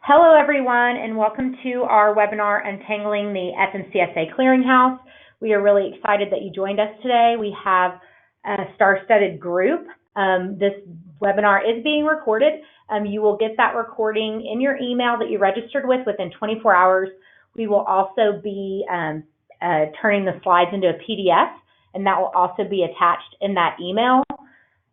Hello, everyone, and welcome to our webinar, Untangling the FMCSA Clearinghouse. We are really excited that you joined us today. We have a star-studded group. This webinar is being recorded. You will get that recording in your email that you registered with within 24 hours. We will also be turning the slides into a PDF, and that will also be attached in that email.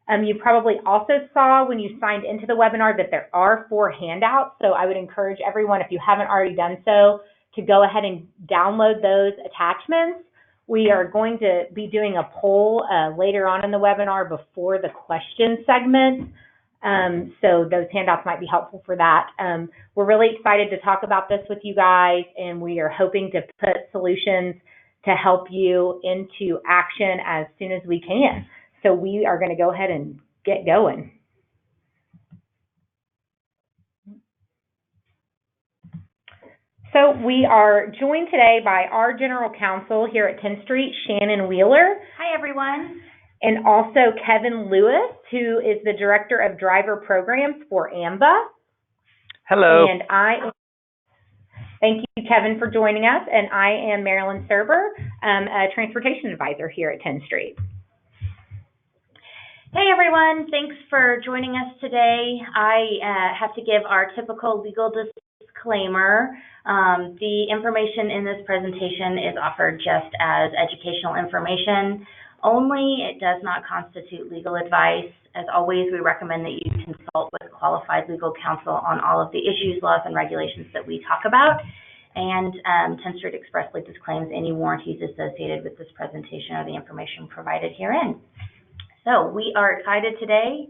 You probably also saw when you signed into the webinar that there are 4 handouts, so I would encourage everyone, if you haven't already done so, to go ahead and download those attachments. We are going to be doing a poll later on in the webinar before the question segment, so those handouts might be helpful for that. We're really excited to talk about this with you guys, and we are hoping to put solutions to help you into action as soon as we can. So we are going to go ahead and get going. So we are joined today by our General Counsel here at Tenstreet, Shannon Wheeler. Hi, everyone. And also Kevin Lewis, who is the Director of Driver Programs for AMBA. Hello. And thank you, Kevin, for joining us. And I am Marilyn Serber, a Transportation Advisor here at Tenstreet. Hey, everyone. Thanks for joining us today. I have to give our typical legal disclaimer. The information in this presentation is offered just as educational information only. It does not constitute legal advice. As always, we recommend that you consult with qualified legal counsel on all of the issues, laws, and regulations that we talk about. And Tenstreet expressly disclaims any warranties associated with this presentation or the information provided herein. So we are excited today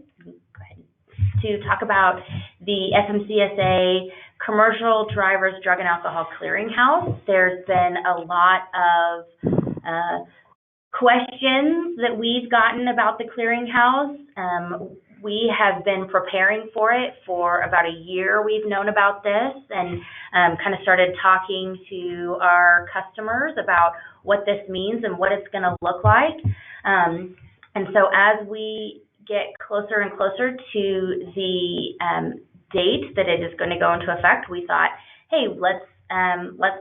to talk about the FMCSA Commercial Drivers Drug and Alcohol Clearinghouse. There's been a lot of questions that we've gotten about the clearinghouse. We have been preparing for it for about a year. We've known about this and kind of started talking to our customers about what this means and what it's going to look like. And so as we get closer and closer to the date that it is going to go into effect, we thought, hey, let's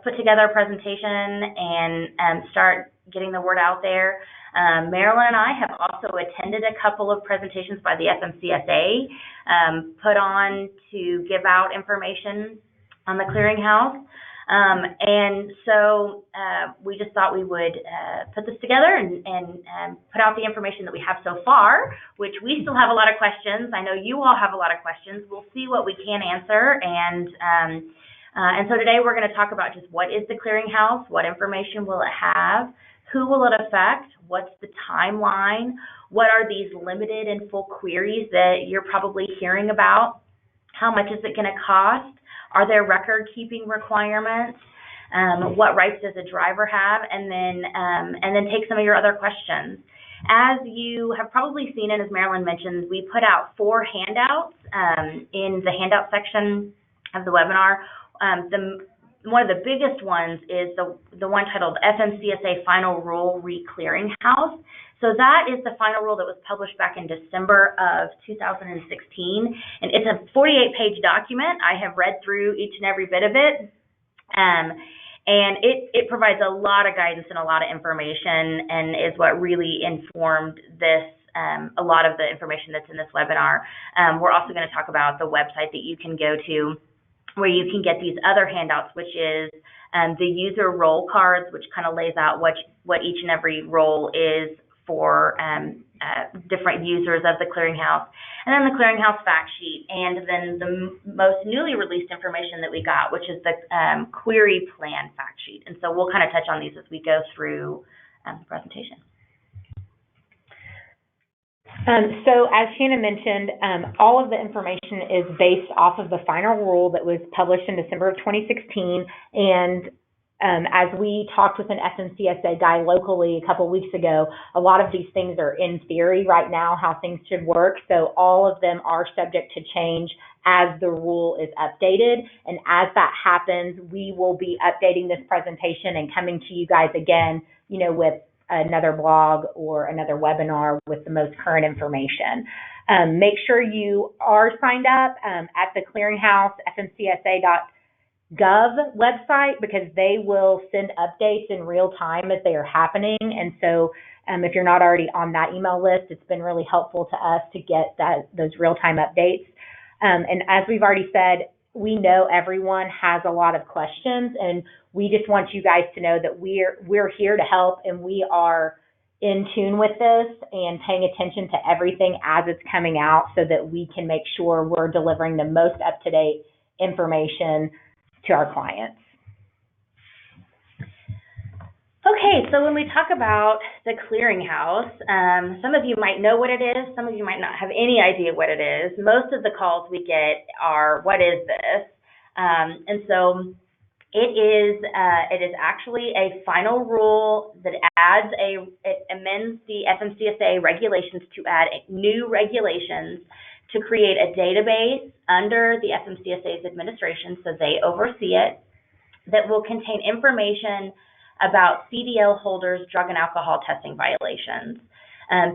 put together a presentation and start getting the word out there. Marilyn and I have also attended a couple of presentations by the FMCSA put on to give out information on the clearinghouse. And so we just thought we would put this together and put out the information that we have so far, which we still have a lot of questions. I know you all have a lot of questions. We'll see what we can answer. And so today we're going to talk about just what is the clearinghouse, what information will it have, who will it affect, what's the timeline, what are these limited and full queries that you're probably hearing about, how much is it going to cost, are there record-keeping requirements? What rights does a driver have? And then take some of your other questions. As you have probably seen, and as Marilyn mentioned, we put out 4 handouts in the handout section of the webinar. One of the biggest ones is the one titled FMCSA Final Rule Re-Clearinghouse. So that is the final rule that was published back in December of 2016, and it's a 48-page document. I have read through each and every bit of it, and it provides a lot of guidance and a lot of information, and is what really informed this, a lot of the information that's in this webinar. We're also going to talk about the website that you can go to where you can get these other handouts, which is the user role cards, which kind of lays out what each and every role is for different users of the clearinghouse, and then the clearinghouse fact sheet, and then the most newly released information that we got, which is the query plan fact sheet. And so we'll kind of touch on these as we go through the presentation. So as Shannon mentioned, all of the information is based off of the final rule that was published in December of 2016, and as we talked with an FMCSA guy locally a couple weeks ago, a lot of these things are in theory right now, how things should work. So all of them are subject to change as the rule is updated. And as that happens, we will be updating this presentation and coming to you guys again, with another blog or another webinar with the most current information. Make sure you are signed up at the Clearinghouse FMCSA.gov website, because they will send updates in real time as they are happening. And so if you're not already on that email list, it's been really helpful to us to get those real-time updates. And as we've already said, we know everyone has a lot of questions, and we just want you guys to know that we're here to help, and we are in tune with this and paying attention to everything as it's coming out, so that we can make sure we're delivering the most up-to-date information to our clients. Okay, so when we talk about the Clearinghouse, some of you might know what it is, some of you might not have any idea what it is. Most of the calls we get are, what is this? And so it is actually a final rule that it amends the FMCSA regulations to add new regulations to create a database under the FMCSA's administration, so they oversee it, that will contain information about CDL holders' drug and alcohol testing violations.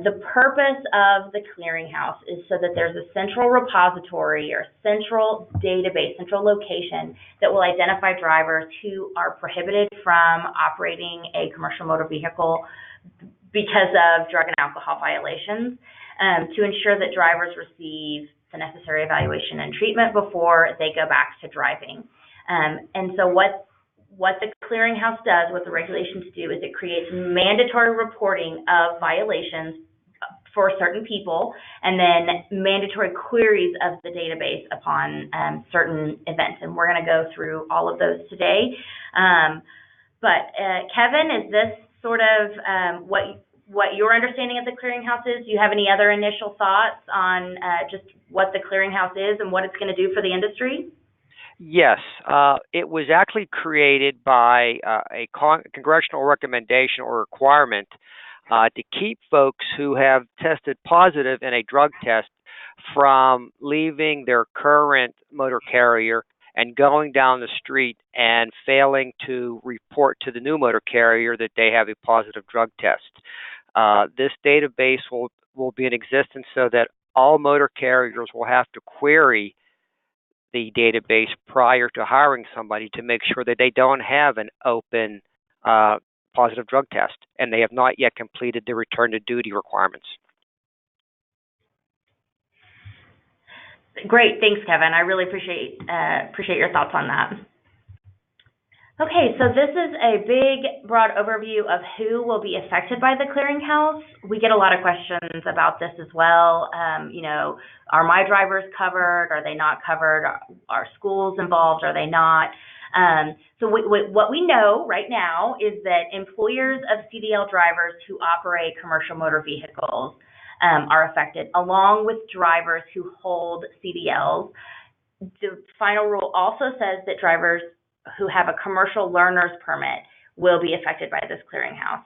The purpose of the Clearinghouse is so that there's a central repository or central database, central location that will identify drivers who are prohibited from operating a commercial motor vehicle because of drug and alcohol violations, to ensure that drivers receive the necessary evaluation and treatment before they go back to driving. And so what the Clearinghouse does, what the regulations do, is it creates mandatory reporting of violations for certain people, and then mandatory queries of the database upon certain events. And we're going to go through all of those today. But Kevin, is this sort of what your understanding of the Clearinghouse is? Do you have any other initial thoughts on just what the Clearinghouse is and what it's going to do for the industry? Yes, it was actually created by a congressional recommendation or requirement to keep folks who have tested positive in a drug test from leaving their current motor carrier and going down the street and failing to report to the new motor carrier that they have a positive drug test. This database will be in existence so that all motor carriers will have to query the database prior to hiring somebody to make sure that they don't have an open positive drug test and they have not yet completed the return to duty requirements. Great, thanks, Kevin. I really appreciate your thoughts on that. Okay, so this is a big, broad overview of who will be affected by the Clearinghouse. We get a lot of questions about this as well. Are my drivers covered? Are they not covered? Are schools involved? Are they not? So what we know right now is that employers of CDL drivers who operate commercial motor vehicles are affected, along with drivers who hold CDLs. The final rule also says that drivers who have a commercial learner's permit will be affected by this Clearinghouse.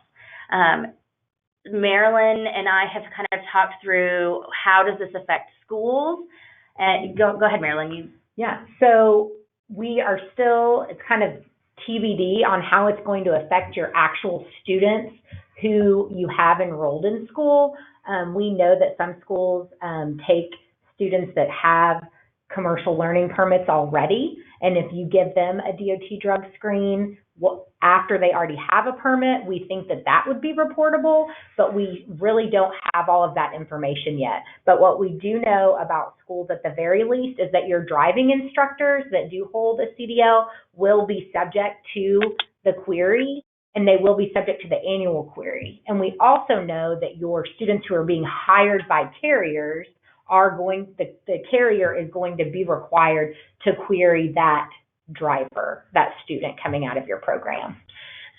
Marilyn and I have kind of talked through how does this affect schools. And go ahead, Marilyn. Yeah, so we are still, it's kind of TBD on how it's going to affect your actual students who you have enrolled in school. We know that some schools take students that have commercial learning permits already, and if you give them a DOT drug screen after they already have a permit, we think that would be reportable, but we really don't have all of that information yet. But what we do know about schools at the very least is that your driving instructors that do hold a CDL will be subject to the query, and they will be subject to the annual query. And we also know that your students who are being hired by carriers the carrier is going to be required to query that driver, that student coming out of your program.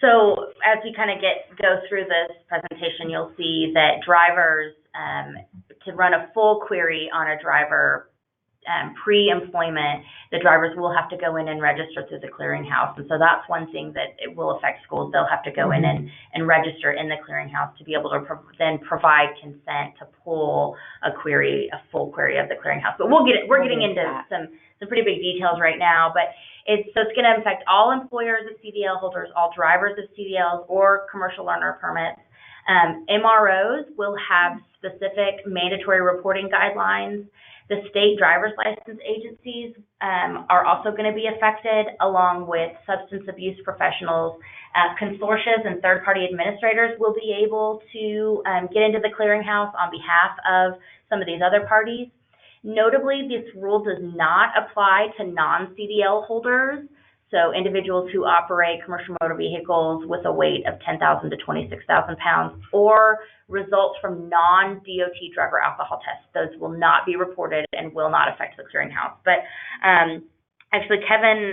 So as we kind of go through this presentation, you'll see that drivers, to run a full query on a driver pre-employment, the drivers will have to go in and register through the Clearinghouse. And so that's one thing that it will affect schools. They'll have to go in and register in the Clearinghouse to be able to then provide consent to pull a full query of the Clearinghouse. But we're getting into some pretty big details right now, but it's going to affect all employers of CDL holders, all drivers of CDLs or commercial learner permits. MROs will have specific mandatory reporting guidelines. The state driver's license agencies are also going to be affected, along with substance abuse professionals. Consortia and third-party administrators will be able to get into the clearinghouse on behalf of some of these other parties. Notably, this rule does not apply to non-CDL holders, so individuals who operate commercial motor vehicles with a weight of 10,000 to 26,000 pounds, or results from non-DOT drug or alcohol tests. Those will not be reported and will not affect the clearinghouse. But actually, Kevin,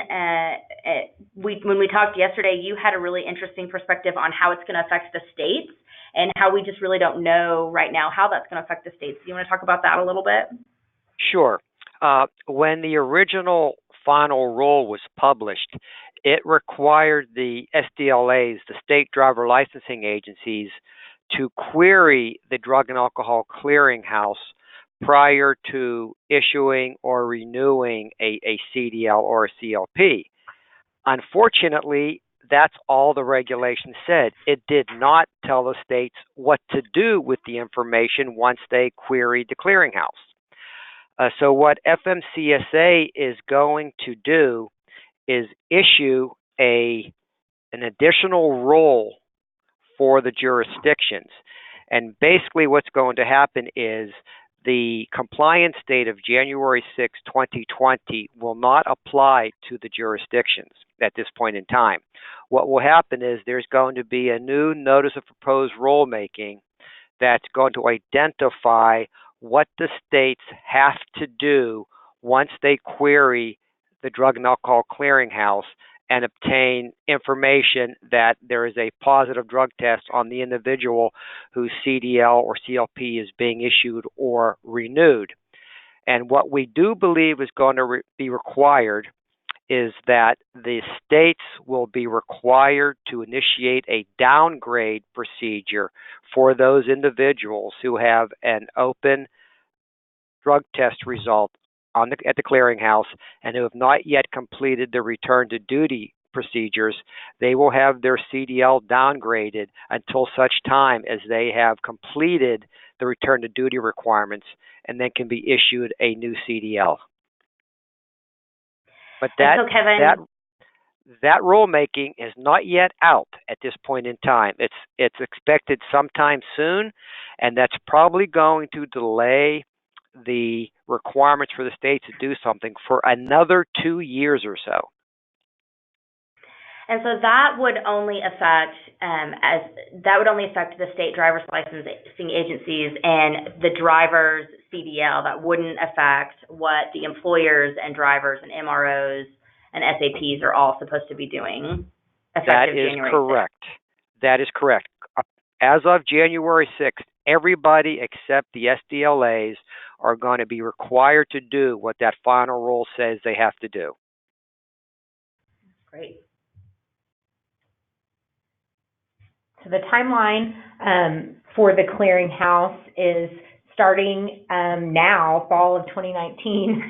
when we talked yesterday, you had a really interesting perspective on how it's going to affect the states and how we just really don't know right now how that's going to affect the states. Do you want to talk about that a little bit? Sure. When the original final rule was published, it required the SDLAs, the state driver licensing agencies, to query the Drug and Alcohol Clearinghouse prior to issuing or renewing a CDL or a CLP. Unfortunately, that's all the regulation said. It did not tell the states what to do with the information once they queried the clearinghouse. So what FMCSA is going to do is issue an additional rule for the jurisdictions. And basically what's going to happen is the compliance date of January 6, 2020 will not apply to the jurisdictions at this point in time. What will happen is there's going to be a new notice of proposed rulemaking that's going to identify what the states have to do once they query the Drug and Alcohol Clearinghouse and obtain information that there is a positive drug test on the individual whose CDL or CLP is being issued or renewed. And what we do believe is going to be required is that the states will be required to initiate a downgrade procedure for those individuals who have an open drug test result at the clearinghouse and who have not yet completed the return to duty procedures. They will have their CDL downgraded until such time as they have completed the return to duty requirements and then can be issued a new CDL. But that rulemaking is not yet out at this point in time. It's expected sometime soon, and that's probably going to delay the requirements for the states to do something for another 2 years or so. And so that would only affect the state driver's licensing agencies and the driver's CDL. That wouldn't affect what the employers and drivers and MROs and SAPs are all supposed to be doing. That is correct. That is correct. As of January 6th, everybody except the SDLAs are going to be required to do what that final rule says they have to do. Great. So the timeline for the clearinghouse is starting now, fall of 2019.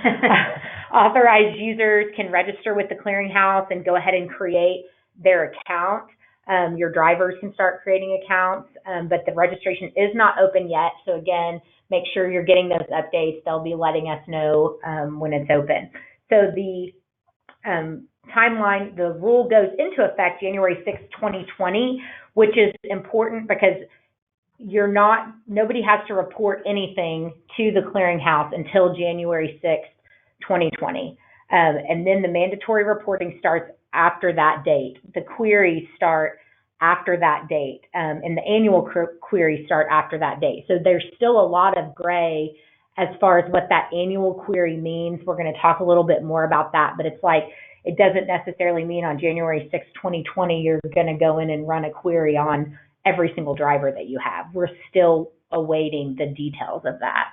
Authorized users can register with the clearinghouse and go ahead and create their account. Your drivers can start creating accounts, but the registration is not open yet. So again, make sure you're getting those updates. They'll be letting us know when it's open. So the timeline, the rule goes into effect January 6, 2020, which is important because nobody has to report anything to the clearinghouse until January 6, 2020. And then the mandatory reporting starts after that date. The queries start after that date, and the annual queries start after that date. So there's still a lot of gray as far as what that annual query means. We're going to talk a little bit more about that, but it's like, it doesn't necessarily mean on January 6, 2020, you're going to go in and run a query on every single driver that you have. We're still awaiting the details of that.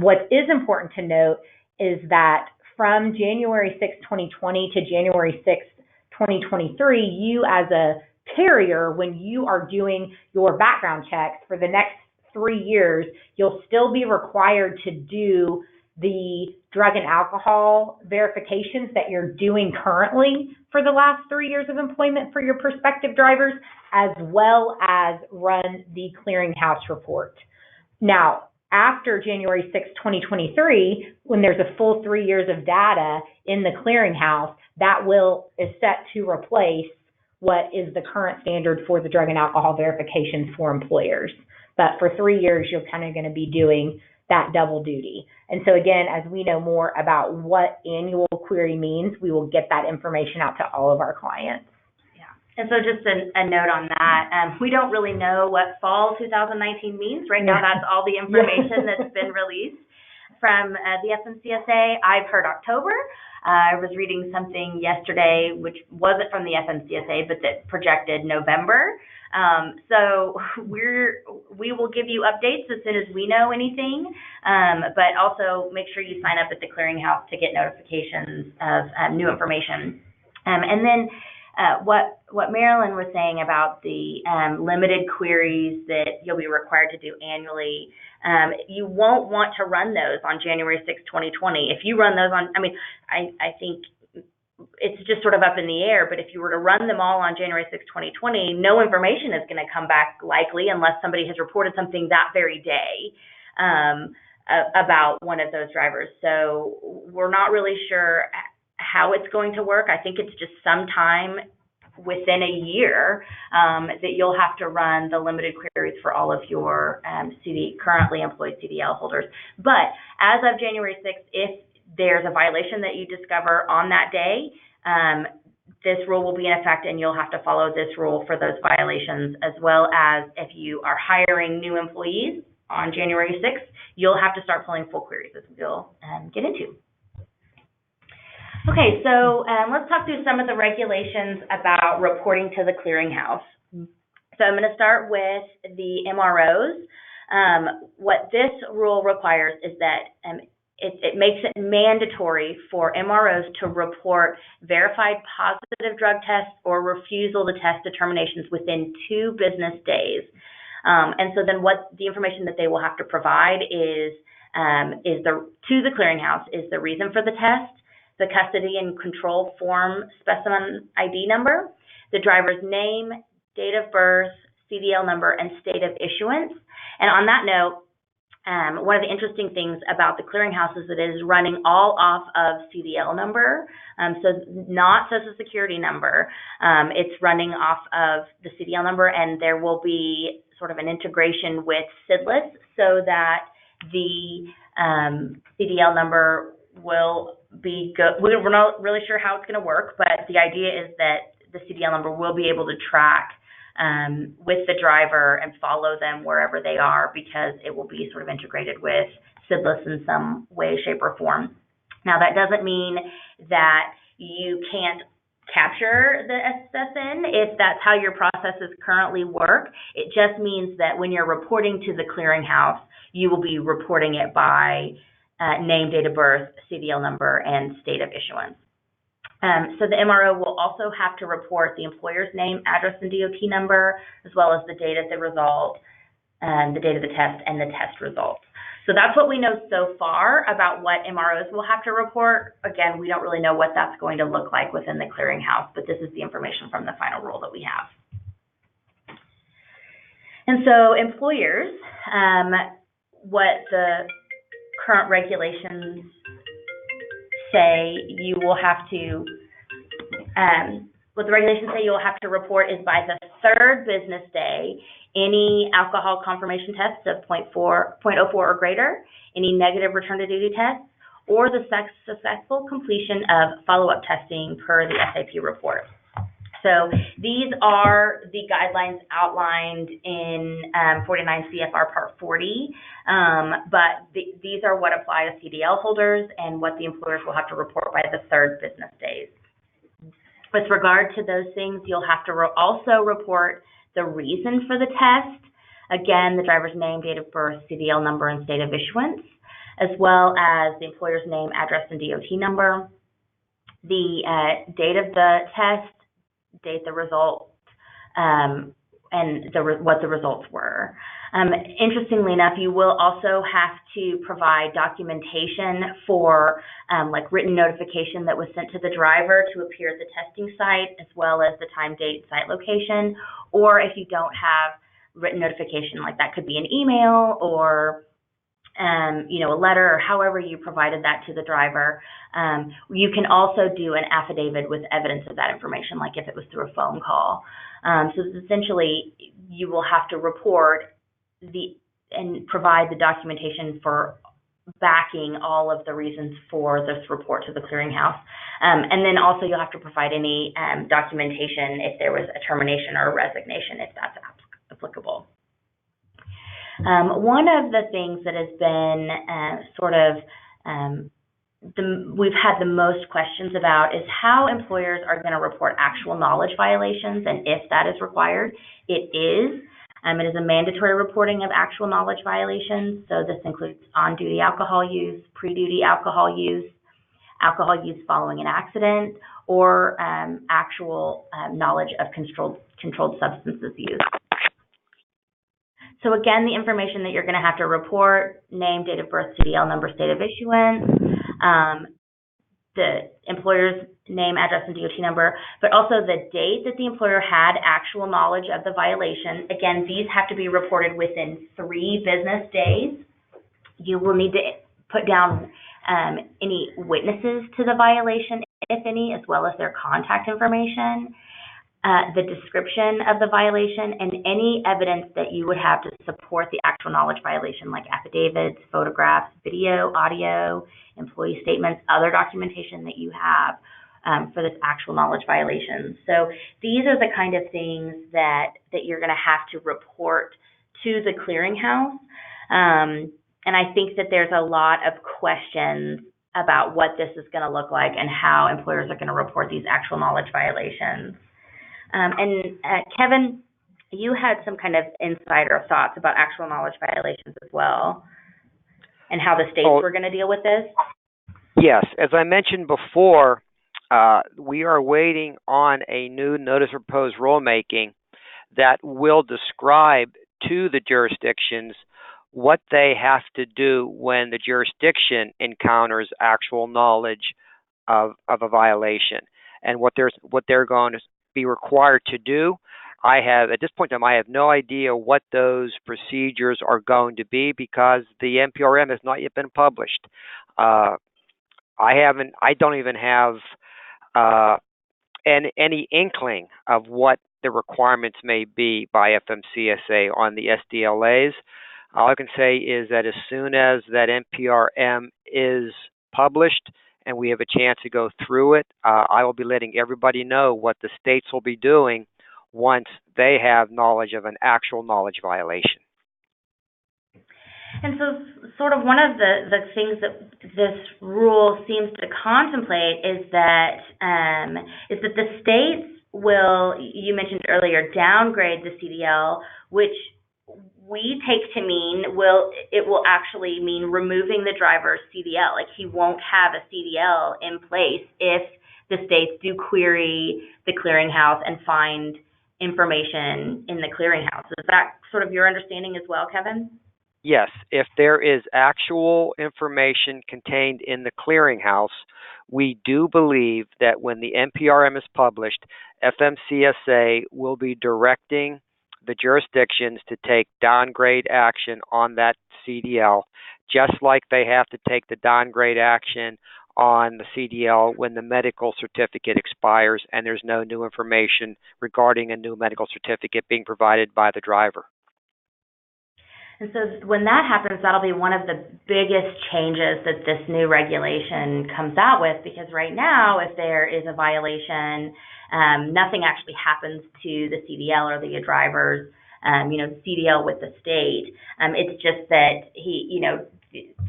What is important to note is that from January 6, 2020 to January 6, 2023, you as a carrier, when you are doing your background checks for the next 3 years, you'll still be required to do the drug and alcohol verifications that you're doing currently for the last 3 years of employment for your prospective drivers, as well as run the Clearinghouse report. Now, after January 6, 2023, when there's a full 3 years of data in the Clearinghouse, that is set to replace what is the current standard for the drug and alcohol verifications for employers. But for 3 years, you're kind of going to be doing that double duty. And so again, as we know more about what annual query means, we will get that information out to all of our clients. And so just a note on that, we don't really know what fall 2019 means. Right now, that's all the information that's been released from the FMCSA. I've heard October. I was reading something yesterday, which wasn't from the FMCSA, but that projected November. So we will give you updates as soon as we know anything, but also make sure you sign up at the Clearinghouse to get notifications of new information. And then what Marilyn was saying about the limited queries that you'll be required to do annually, you won't want to run those on January 6, 2020. If you run those I think it's just sort of up in the air, but if you were to run them all on January 6, 2020, no information is going to come back likely unless somebody has reported something that very day about one of those drivers. So we're not really sure how it's going to work. I think it's just sometime within a year that you'll have to run the limited queries for all of your currently employed CDL holders. But as of January 6th, if there's a violation that you discover on that day, this rule will be in effect and you'll have to follow this rule for those violations, as well as if you are hiring new employees on January 6th, you'll have to start pulling full queries, as we'll get into. Okay, so let's talk through some of the regulations about reporting to the Clearinghouse. So I'm going to start with the MROs. What this rule requires is that it makes it mandatory for MROs to report verified positive drug tests or refusal to test determinations within 2 business days. And so then what the information that they will have to provide is to the Clearinghouse is the reason for the test, the custody and control form specimen ID number, the driver's name, date of birth, CDL number, and state of issuance. And on that note, one of the interesting things about the Clearinghouse is that it is running all off of CDL number, so not Social Security number. It's running off of the CDL number, and there will be sort of an integration with SIDLIS so that the CDL number will be good. We're not really sure how it's going to work, but the idea is that the CDL number will be able to track with the driver and follow them wherever they are, because it will be sort of integrated with SIDLIS in some way, shape, or form. Now, that doesn't mean that you can't capture the SSN if that's how your processes currently work. It just means that when you're reporting to the Clearinghouse, you will be reporting it by name, date of birth, CDL number, and state of issuance. So the MRO will also have to report the employer's name, address, and DOT number, as well as the date of the result, the date of the test, and the test results. So that's what we know so far about what MROs will have to report. Again, we don't really know what that's going to look like within the Clearinghouse, but this is the information from the final rule that we have. And so employers, what the current regulations say you will have to, what the regulations say you will have to report is by the 3rd business day, any alcohol confirmation tests of 0.04 or greater, any negative return to duty tests, or the successful completion of follow-up testing per the SAP report. So these are the guidelines outlined in 49 CFR Part 40, but these are what apply to CDL holders and what the employers will have to report by the 3rd business days. With regard to those things, you'll have to also report the reason for the test. Again, the driver's name, date of birth, CDL number, and state of issuance, as well as the employer's name, address, and DOT number, the date of the test, date the result, and what the results were. Interestingly enough, you will also have to provide documentation for like written notification that was sent to the driver to appear at the testing site, as well as the time, date, site location. Or if you don't have written notification, like that could be an email or a letter, or however you provided that to the driver. You can also do an affidavit with evidence of that information, like if it was through a phone call. So essentially, you will have to report and provide the documentation for backing all of the reasons for this report to the clearinghouse. And then also you'll have to provide any documentation if there was a termination or a resignation, if that's applicable. One of the things that has been we've had the most questions about is how employers are going to report actual knowledge violations, and if that is required. It is. It is a mandatory reporting of actual knowledge violations. So this includes on-duty alcohol use, pre-duty alcohol use following an accident, or actual knowledge of controlled substances use. So again, the information that you're going to have to report: name, date of birth, CDL number, state of issuance, the employer's name, address, and DOT number, but also the date that the employer had actual knowledge of the violation. Again, these have to be reported within 3 business days. You will need to put down any witnesses to the violation, if any, as well as their contact information, the description of the violation, and any evidence that you would have to support the actual knowledge violation, like affidavits, photographs, video, audio, employee statements, other documentation that you have for this actual knowledge violation. So these are the kind of things that you're going to have to report to the clearinghouse. And I think that there's a lot of questions about what this is going to look like and how employers are going to report these actual knowledge violations. Kevin, you had some kind of insight or thoughts about actual knowledge violations as well, and how the states were going to deal with this. Yes, as I mentioned before, we are waiting on a new notice of proposed rulemaking that will describe to the jurisdictions what they have to do when the jurisdiction encounters actual knowledge of a violation, and what they're going to be required to do. At this point in time, I have no idea what those procedures are going to be, because the NPRM has not yet been published. I don't even have any inkling of what the requirements may be by FMCSA on the SDLAs. All I can say is that as soon as that NPRM is published and we have a chance to go through it, I will be letting everybody know what the states will be doing once they have knowledge of an actual knowledge violation. And so sort of one of the things that this rule seems to contemplate is that the states will, you mentioned earlier, downgrade the CDL, which we take to mean it will actually mean removing the driver's CDL. Like, he won't have a CDL in place if the states do query the clearinghouse and find information in the clearinghouse. Is that sort of your understanding as well, Kevin? Yes, if there is actual information contained in the clearinghouse, we do believe that when the NPRM is published, FMCSA will be directing the jurisdictions to take downgrade action on that CDL, just like they have to take the downgrade action on the CDL when the medical certificate expires and there's no new information regarding a new medical certificate being provided by the driver. And so when that happens, that'll be one of the biggest changes that this new regulation comes out with, because right now, if there is a violation, nothing actually happens to the CDL or the driver's, CDL with the state. It's just that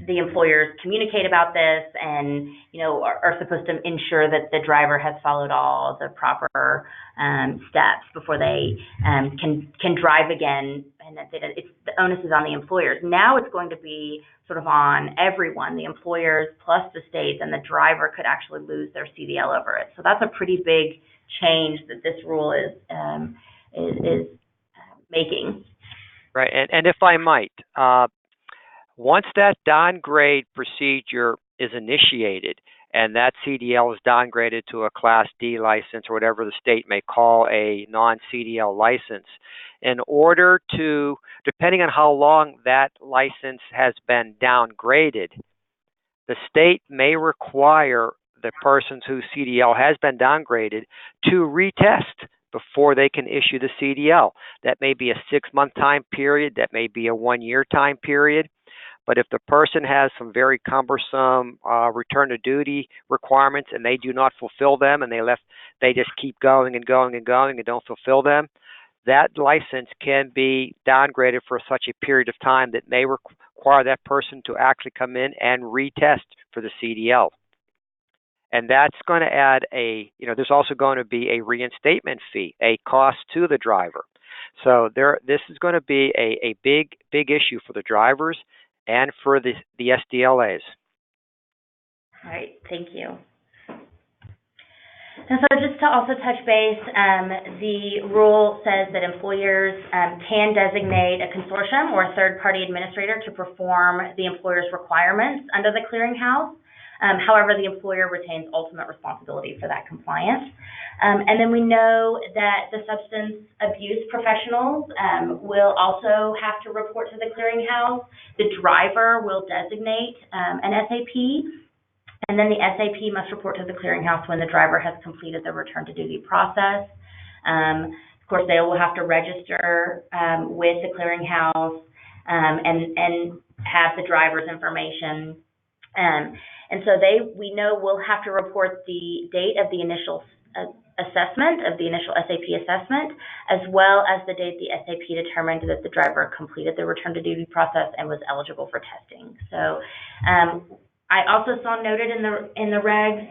the employers communicate about this and, are supposed to ensure that the driver has followed all the proper steps before they can drive again, and that the onus is on the employers. Now it's going to be sort of on everyone, the employers plus the states, and the driver could actually lose their CDL over it. So that's a pretty big change that this rule is making. Right, and if I might, once that downgrade procedure is initiated and that CDL is downgraded to a Class D license or whatever the state may call a non-CDL license, in order to, depending on how long that license has been downgraded, the state may require the person whose CDL has been downgraded to retest before they can issue the CDL. That may be a 6-month time period, that may be a 1-year time period. But if the person has some very cumbersome return to duty requirements and they do not fulfill them and they just keep going and going and going and don't fulfill them, that license can be downgraded for such a period of time that may require that person to actually come in and retest for the CDL. And that's going to add there's also going to be a reinstatement fee, a cost to the driver. So this is going to be a big issue for the drivers and for the SDLAs. All right, thank you. And so just to also touch base, the rule says that employers can designate a consortium or a third-party administrator to perform the employer's requirements under the clearinghouse. However, the employer retains ultimate responsibility for that compliance. And then we know that the substance abuse professionals will also have to report to the clearinghouse. The driver will designate an SAP, and then the SAP must report to the clearinghouse when the driver has completed the return to duty process. Of course, they will have to register with the clearinghouse and have the driver's information. And so we know we'll have to report the date of the initial assessment, of the initial SAP assessment, as well as the date the SAP determined that the driver completed the return to duty process and was eligible for testing. So I also saw noted in the regs,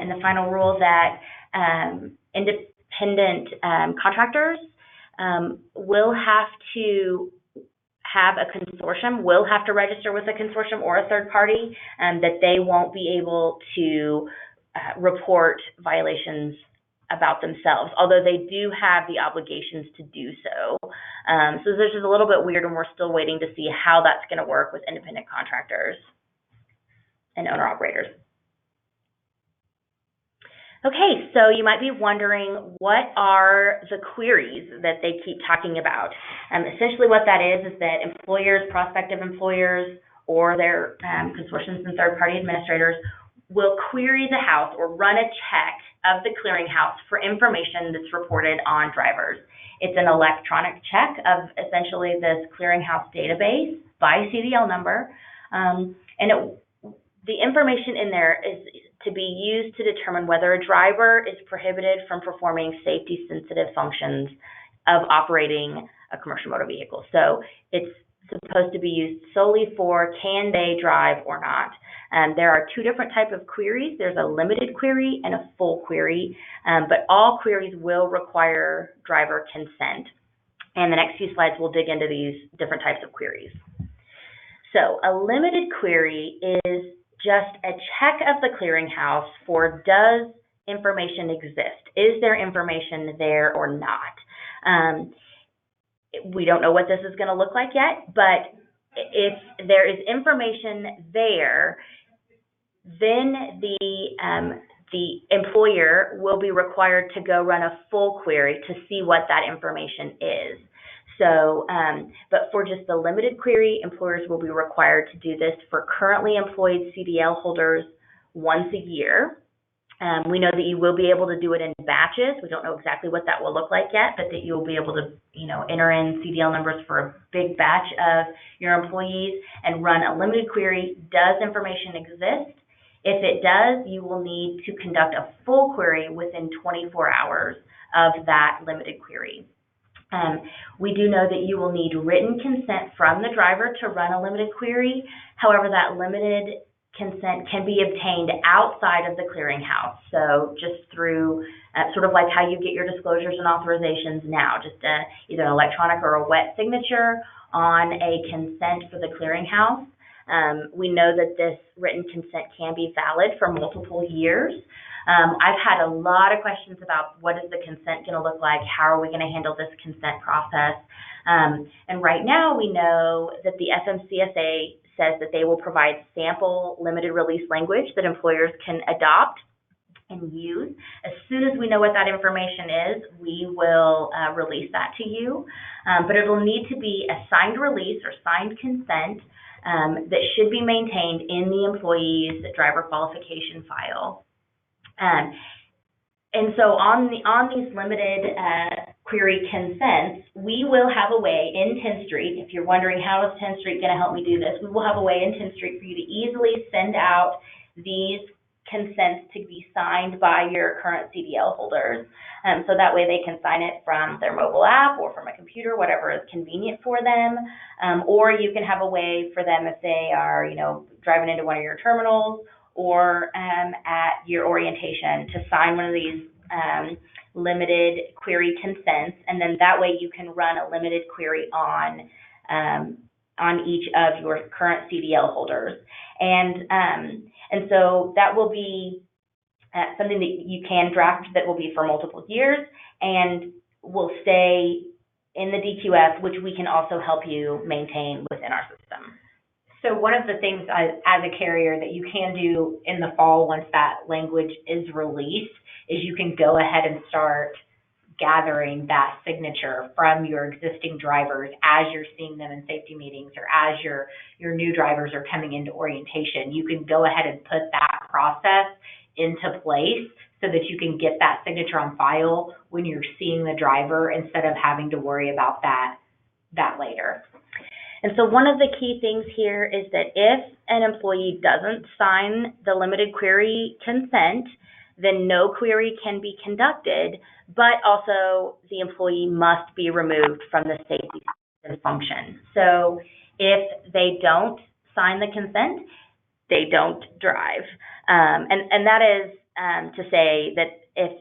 in the final rule, that independent contractors will have to have a consortium, will have to register with a consortium or a third party, that they won't be able to report violations about themselves, although they do have the obligations to do so. So this is a little bit weird, and we're still waiting to see how that's going to work with independent contractors and owner-operators. Okay, so you might be wondering, what are the queries that they keep talking about? Essentially what that is that employers, prospective employers, or their consortiums and third-party administrators will query the house or run a check of the clearinghouse for information that's reported on drivers. It's an electronic check of essentially this clearinghouse database by CDL number, the information in there is to be used to determine whether a driver is prohibited from performing safety-sensitive functions of operating a commercial motor vehicle. So it's supposed to be used solely for can they drive or not. There are two different types of queries. There's a limited query and a full query, but all queries will require driver consent. And the next few slides will dig into these different types of queries. So a limited query is just a check of the clearinghouse for does information exist? Is there information there or not? We don't know what this is going to look like yet, but if there is information there, then the employer will be required to go run a full query to see what that information is. So, but for just the limited query, employers will be required to do this for currently employed CDL holders once a year. We know that you will be able to do it in batches. We don't know exactly what that will look like yet, but that you'll be able to, enter in CDL numbers for a big batch of your employees and run a limited query. Does information exist? If it does, you will need to conduct a full query within 24 hours of that limited query. We do know that you will need written consent from the driver to run a limited query. However, that limited consent can be obtained outside of the clearinghouse. So just through sort of like how you get your disclosures and authorizations now, just either an electronic or a wet signature on a consent for the clearinghouse. We know that this written consent can be valid for multiple years. I've had a lot of questions about what is the consent going to look like, how are we going to handle this consent process. And right now we know that the FMCSA says that they will provide sample limited release language that employers can adopt and use. As soon as we know what that information is, we will release that to you. But it'll need to be a signed release or signed consent that should be maintained in the employee's driver qualification file. And so on these limited query consents, we will have a way in Tenstreet. If you're wondering how is Tenstreet going to help me do this, we will have a way in Tenstreet for you to easily send out these consents to be signed by your current CDL holders. So that way they can sign it from their mobile app or from a computer, whatever is convenient for them. Or you can have a way for them if they are, driving into one of your terminals or at your orientation to sign one of these limited query consents, and then that way you can run a limited query on each of your current CDL holders. And so that will be something that you can draft that will be for multiple years and will stay in the DQF, which we can also help you maintain within our system. So one of the things as a carrier that you can do in the fall once that language is released is you can go ahead and start gathering that signature from your existing drivers as you're seeing them in safety meetings or as your new drivers are coming into orientation. You can go ahead and put that process into place so that you can get that signature on file when you're seeing the driver instead of having to worry about that later. And so one of the key things here is that if an employee doesn't sign the limited query consent, then no query can be conducted, but also the employee must be removed from the safety function. So if they don't sign the consent, they don't drive. And that is to say that if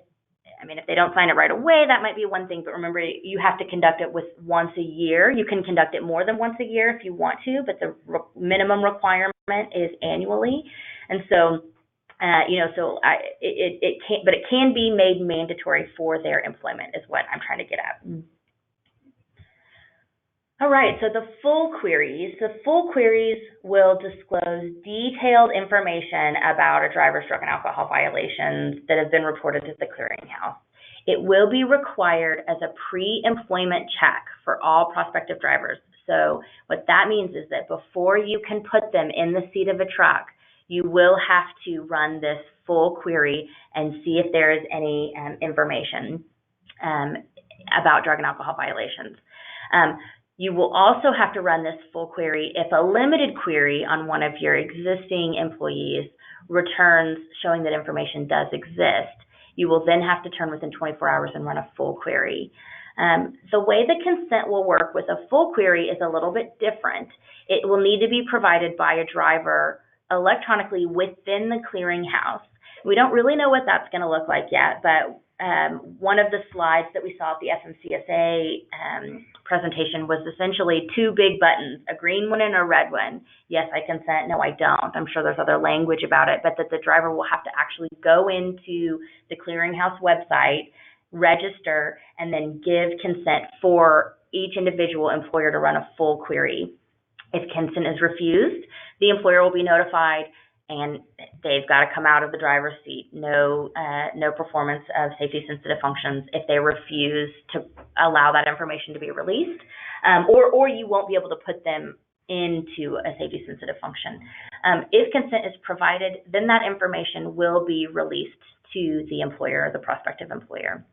they don't sign it right away, that might be one thing, but remember, you have to conduct it once a year. You can conduct it more than once a year if you want to, but the minimum requirement is annually. And so, it can be made mandatory for their employment is what I'm trying to get at. All right, so the full queries will disclose detailed information about a driver's drug and alcohol violations that have been reported to the Clearinghouse. It will be required as a pre-employment check for all prospective drivers. So what that means is that before you can put them in the seat of a truck, you will have to run this full query and see if there is any information about drug and alcohol violations. You will also have to run this full query if a limited query on one of your existing employees returns showing that information does exist. You will then have to turn within 24 hours and run a full query. The way the consent will work with a full query is a little bit different. It will need to be provided by a driver electronically within the Clearinghouse. We don't really know what that's going to look like yet, but one of the slides that we saw at the FMCSA presentation was essentially two big buttons, a green one and a red one. Yes, I consent. No, I don't. I'm sure there's other language about it, but that the driver will have to actually go into the Clearinghouse website, register, and then give consent for each individual employer to run a full query. If consent is refused, the employer will be notified and they've got to come out of the driver's seat. No performance of safety-sensitive functions if they refuse to allow that information to be released, or you won't be able to put them into a safety-sensitive function. If consent is provided, then that information will be released to the employer, the prospective employer.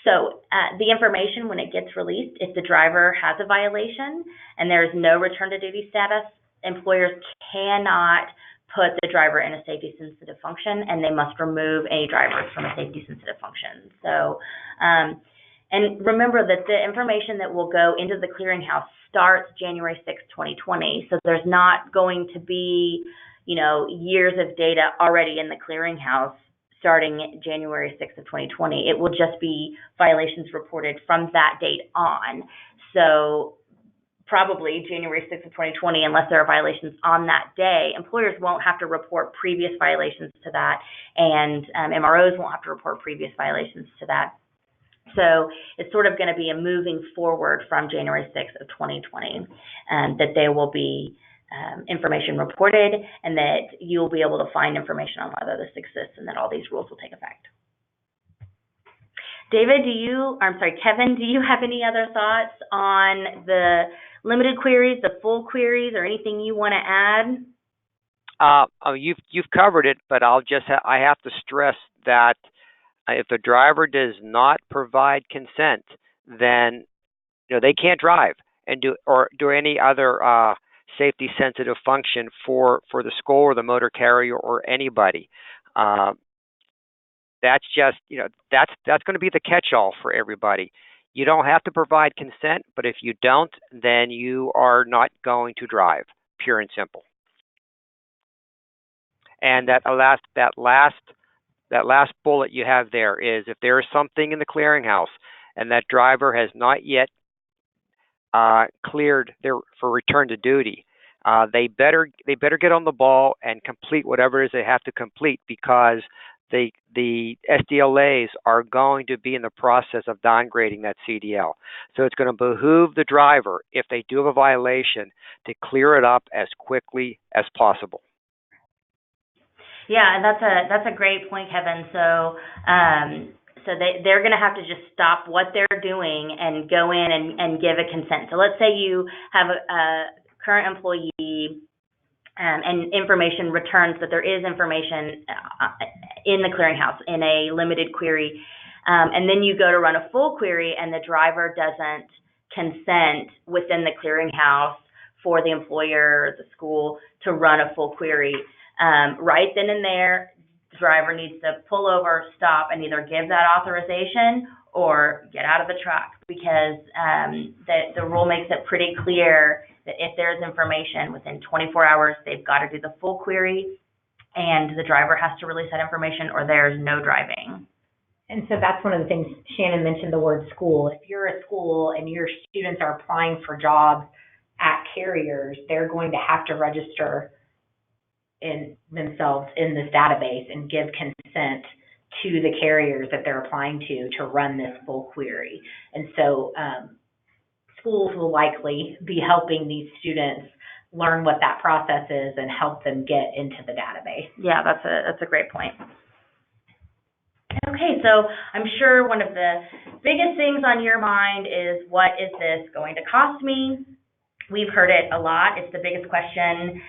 So the information, when it gets released, if the driver has a violation and there is no return to duty status, employers cannot put the driver in a safety-sensitive function, and they must remove any drivers from a safety-sensitive function. So, and remember that the information that will go into the Clearinghouse starts January 6, 2020. So there's not going to be, years of data already in the Clearinghouse starting January 6th of 2020. It will just be violations reported from that date on. So probably January 6th of 2020, unless there are violations on that day, employers won't have to report previous violations to that, and MROs won't have to report previous violations to that. So it's sort of going to be a moving forward from January 6th of 2020, that there will be information reported, and that you'll be able to find information on whether this exists, and that all these rules will take effect. Kevin, do you have any other thoughts on the limited queries, the full queries, or anything you want to add? You've covered it, but I have to stress that if a driver does not provide consent, then they can't drive and do any other safety sensitive function for the school or the motor carrier or anybody. That's just that's going to be the catch-all for everybody. You don't have to provide consent, but if you don't, then you are not going to drive. Pure and simple. And that last bullet you have there is, if there is something in the clearinghouse and that driver has not yet cleared for return to duty, they better get on the ball and complete whatever it is they have to complete, because the SDLAs are going to be in the process of downgrading that CDL. So it's going to behoove the driver, if they do have a violation, to clear it up as quickly as possible. Yeah, and that's a great point, Kevin. So they're going to have to just stop what they're doing and go in and give a consent. So let's say you have a current employee and information returns that there is information in the clearinghouse in a limited query, and then you go to run a full query and the driver doesn't consent within the clearinghouse for the employer or the school to run a full query. Right then and there, the driver needs to pull over, stop, and either give that authorization or get out of the truck, because the rule makes it pretty clear that if there's information within 24 hours, they've got to do the full query, and the driver has to release that information, or there's no driving. And so that's one of the things Shannon mentioned, the word school. If you're a school and your students are applying for jobs at carriers, they're going to have to register themselves in this database and give consent to the carriers that they're applying to run this full query. And so schools will likely be helping these students learn what that process is and help them get into the database. Yeah, that's a great point. Okay, so I'm sure one of the biggest things on your mind is, what is this going to cost me? We've heard it a lot. It's the biggest question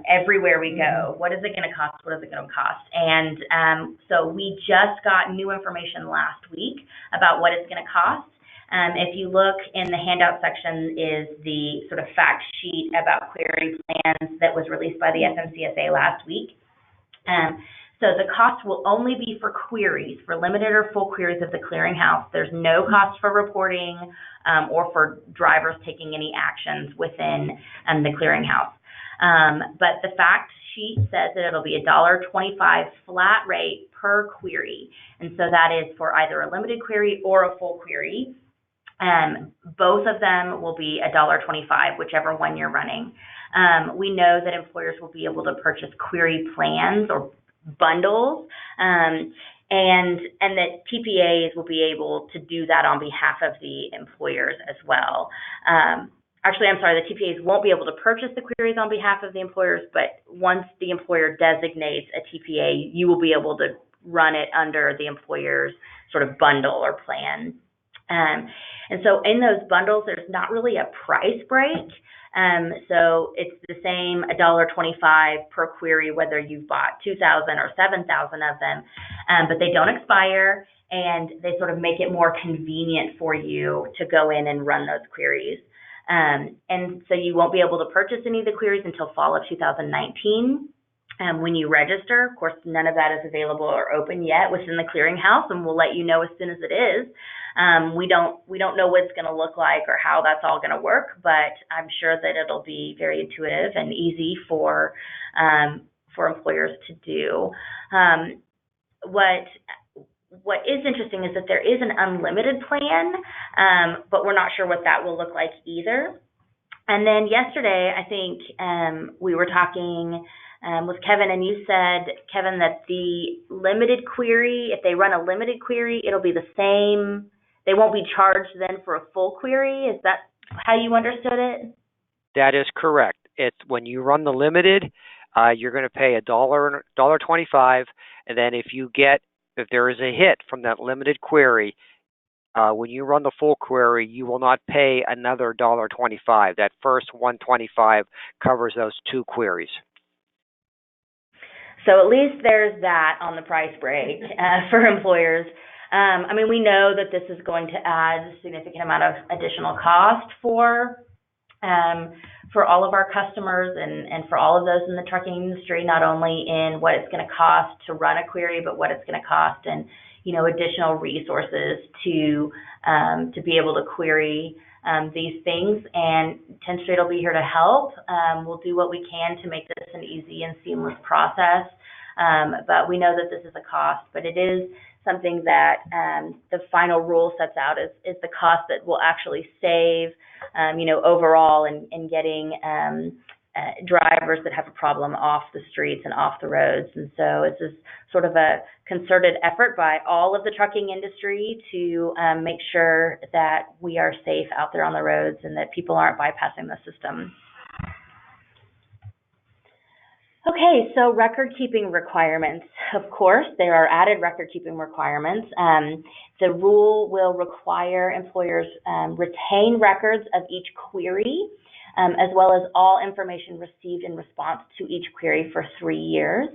everywhere we go. What is it going to cost? What is it going to cost? And so we just got new information last week about what it's going to cost. If you look in the handout section is the sort of fact sheet about query plans that was released by the FMCSA last week. So the cost will only be for queries, for limited or full queries of the clearinghouse. There's no cost for reporting or for drivers taking any actions within the clearinghouse. But the fact sheet says that it'll be $1.25 flat rate per query. And so that is for either a limited query or a full query. Both of them will be $1.25, whichever one you're running. We know that employers will be able to purchase query plans or bundles, and that TPAs will be able to do that on behalf of the employers as well. Actually, I'm sorry, the TPAs won't be able to purchase the queries on behalf of the employers, but once the employer designates a TPA, you will be able to run it under the employer's sort of bundle or plan. And so in those bundles, there's not really a price break. So it's the same $1.25 per query, whether you've bought 2,000 or 7,000 of them, but they don't expire, and they sort of make it more convenient for you to go in and run those queries. And so you won't be able to purchase any of the queries until fall of 2019. When you register, of course, none of that is available or open yet within the clearinghouse, and we'll let you know as soon as it is. We don't know what it's going to look like or how that's all going to work, but I'm sure that it'll be very intuitive and easy for employers to do. What is interesting is that there is an unlimited plan, but we're not sure what that will look like either. And then yesterday, I think we were talking with Kevin, and you said, Kevin, that the limited query, if they run a limited query, it'll be the same they won't be charged then for a full query. Is that how you understood it? That is correct. It's when you run the limited, you're going to pay $1.25, and then if there is a hit from that limited query, when you run the full query, you will not pay another $1.25. That first $1.25 covers those 2 queries. So at least there's that on the price break for employers. I mean, we know that this is going to add a significant amount of additional cost for all of our customers and for all of those in the trucking industry, not only in what it's going to cost to run a query, but what it's going to cost and, additional resources to be able to query these things. And Tenstreet will be here to help. We'll do what we can to make this an easy and seamless process. But we know that this is a cost, but it is something that the final rule sets out is the cost that will actually save, overall in getting drivers that have a problem off the streets and off the roads. And so it's this sort of a concerted effort by all of the trucking industry to make sure that we are safe out there on the roads and that people aren't bypassing the system. Okay, so record-keeping requirements. Of course, there are added record-keeping requirements. The rule will require employers retain records of each query, as well as all information received in response to each query for 3 years.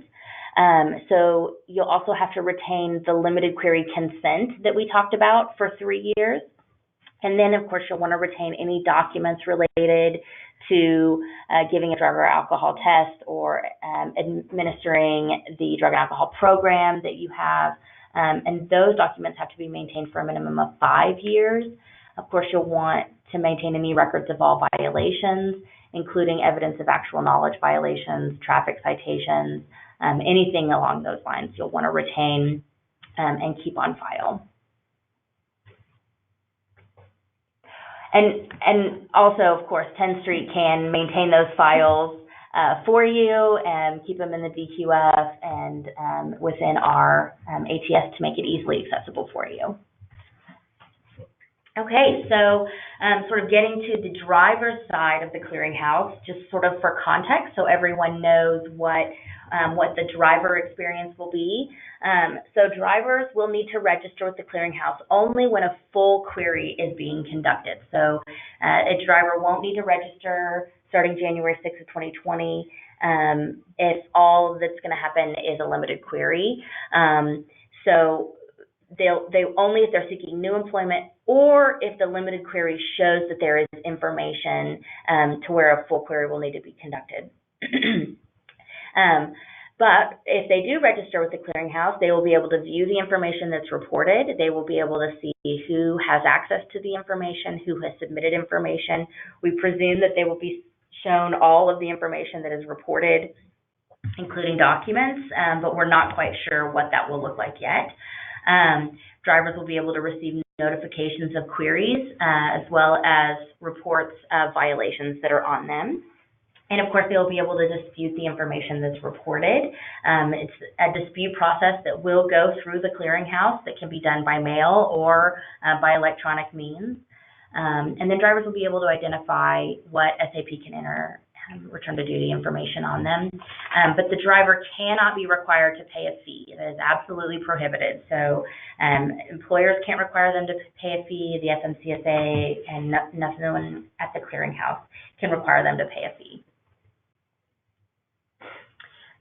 So you'll also have to retain the limited query consent that we talked about for 3 years. And then, of course, you'll want to retain any documents related to giving a drug or alcohol test or administering the drug and alcohol program that you have. And those documents have to be maintained for a minimum of 5 years. Of course, you'll want to maintain any records of all violations, including evidence of actual knowledge violations, traffic citations, anything along those lines you'll want to retain and keep on file. And also, of course, Tenstreet can maintain those files for you and keep them in the DQF and within our ATS to make it easily accessible for you. Okay, so sort of getting to the driver's side of the clearinghouse, just sort of for context, so everyone knows what the driver experience will be. So drivers will need to register with the clearinghouse only when a full query is being conducted. So a driver won't need to register starting January 6th of 2020 if all that's going to happen is a limited query. So they only if they're seeking new employment or if the limited query shows that there is information to where a full query will need to be conducted. But if they do register with the clearinghouse, they will be able to view the information that's reported. They will be able to see who has access to the information, who has submitted information. We presume that they will be shown all of the information that is reported, including documents, but we're not quite sure what that will look like yet. Drivers will be able to receive notifications of queries as well as reports of violations that are on them. And of course, they'll be able to dispute the information that's reported. It's a dispute process that will go through the clearinghouse that can be done by mail or by electronic means. And then drivers will be able to identify what SAP can enter return to duty information on them. But the driver cannot be required to pay a fee. It is absolutely prohibited. So employers can't require them to pay a fee. The FMCSA and nothing at the clearinghouse can require them to pay a fee.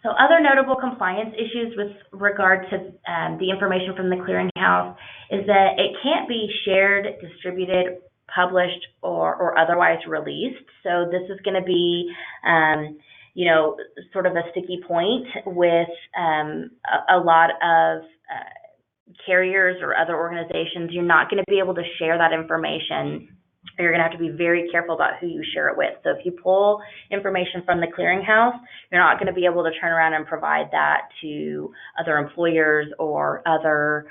So other notable compliance issues with regard to the information from the clearinghouse is that it can't be shared, distributed, published, or otherwise released. So this is going to be, sort of a sticky point with a lot of carriers or other organizations. You're not going to be able to share that information. You're going to have to be very careful about who you share it with. So if you pull information from the clearinghouse, you're not going to be able to turn around and provide that to other employers or other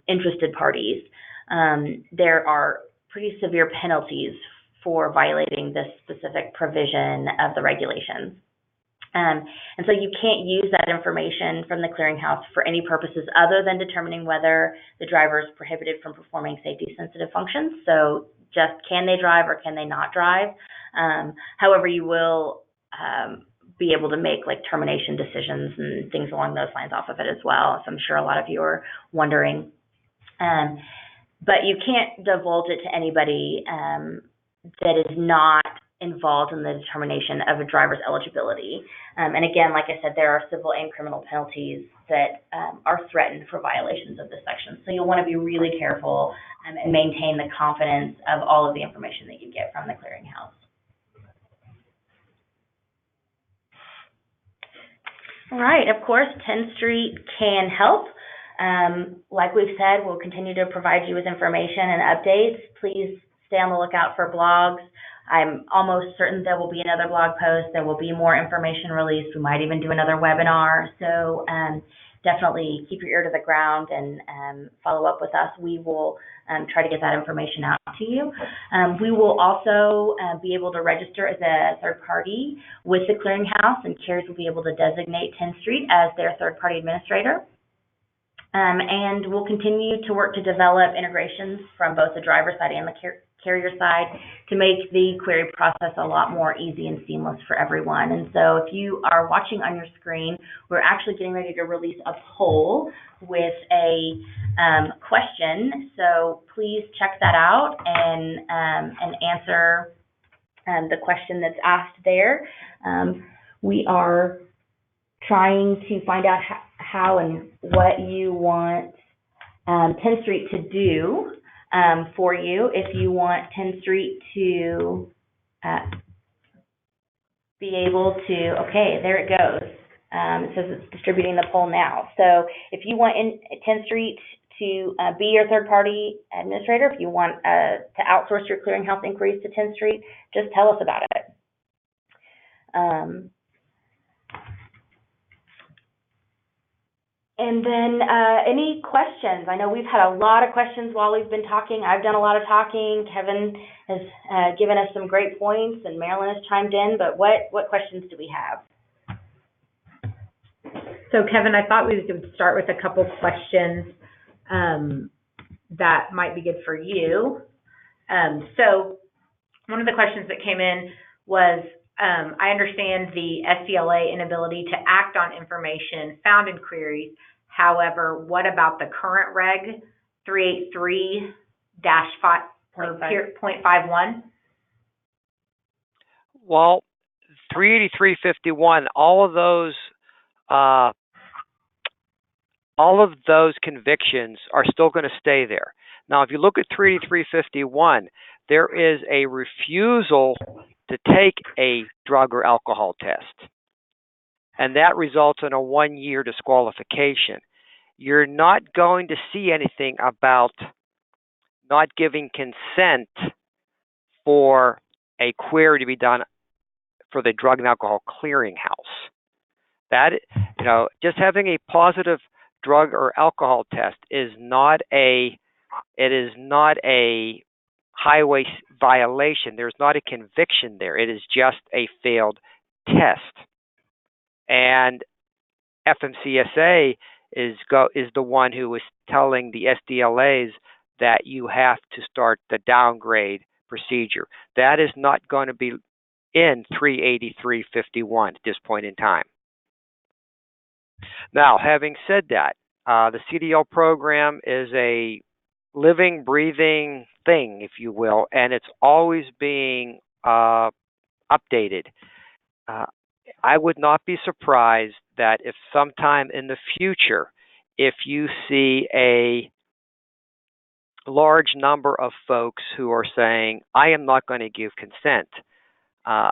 interested parties. There are pretty severe penalties for violating this specific provision of the regulations. And so you can't use that information from the clearinghouse for any purposes other than determining whether the driver is prohibited from performing safety-sensitive functions. So just can they drive or can they not drive? However, you will be able to make like termination decisions and things along those lines off of it as well. So I'm sure a lot of you are wondering. But you can't divulge it to anybody that is not involved in the determination of a driver's eligibility. And again, like I said, there are civil and criminal penalties that are threatened for violations of this section. So you'll want to be really careful and maintain the confidence of all of the information that you get from the clearinghouse. All right, of course, Tenstreet can help. Like we've said, we'll continue to provide you with information and updates. Please stay on the lookout for blogs. I'm almost certain there will be another blog post. There will be more information released. We might even do another webinar. So definitely keep your ear to the ground and follow up with us. We will try to get that information out to you. We will also be able to register as a third party with the clearinghouse, and carriers will be able to designate Tenstreet as their third party administrator. And we'll continue to work to develop integrations from both the driver side and the carrier side to make the query process a lot more easy and seamless for everyone. And so if you are watching on your screen, we're actually getting ready to release a poll with a question. So please check that out and answer the question that's asked there. We are trying to find out how and what you want Tenstreet to do for you. If you want Tenstreet to be able to, okay, there it goes. It says it's distributing the poll now. So if you want Tenstreet to be your third-party administrator, if you want to outsource your clearinghouse inquiries to Tenstreet, just tell us about it. And then any questions? I know we've had a lot of questions while we've been talking. I've done a lot of talking. Kevin has given us some great points, and Marilyn has chimed in. But what questions do we have? So, Kevin, I thought we would start with a couple questions that might be good for you. So one of the questions that came in was, I understand the SDLA inability to act on information found in queries. However, what about the current reg 383-5.51? Well, 383.51, all of those convictions are still going to stay there. Now, if you look at 383.51, there is a refusal to take a drug or alcohol test, and that results in a 1-year disqualification. You're not going to see anything about not giving consent for a query to be done for the Drug and Alcohol Clearinghouse. That, just having a positive drug or alcohol test is not a highway violation. There's not a conviction there. It is just a failed test. And FMCSA is the one who is telling the SDLAs that you have to start the downgrade procedure. That is not going to be in 383.51 at this point in time. Now, having said that, the CDL program is a living, breathing thing, if you will, and it's always being updated. I would not be surprised that if sometime in the future, if you see a large number of folks who are saying, I am not going to give consent, I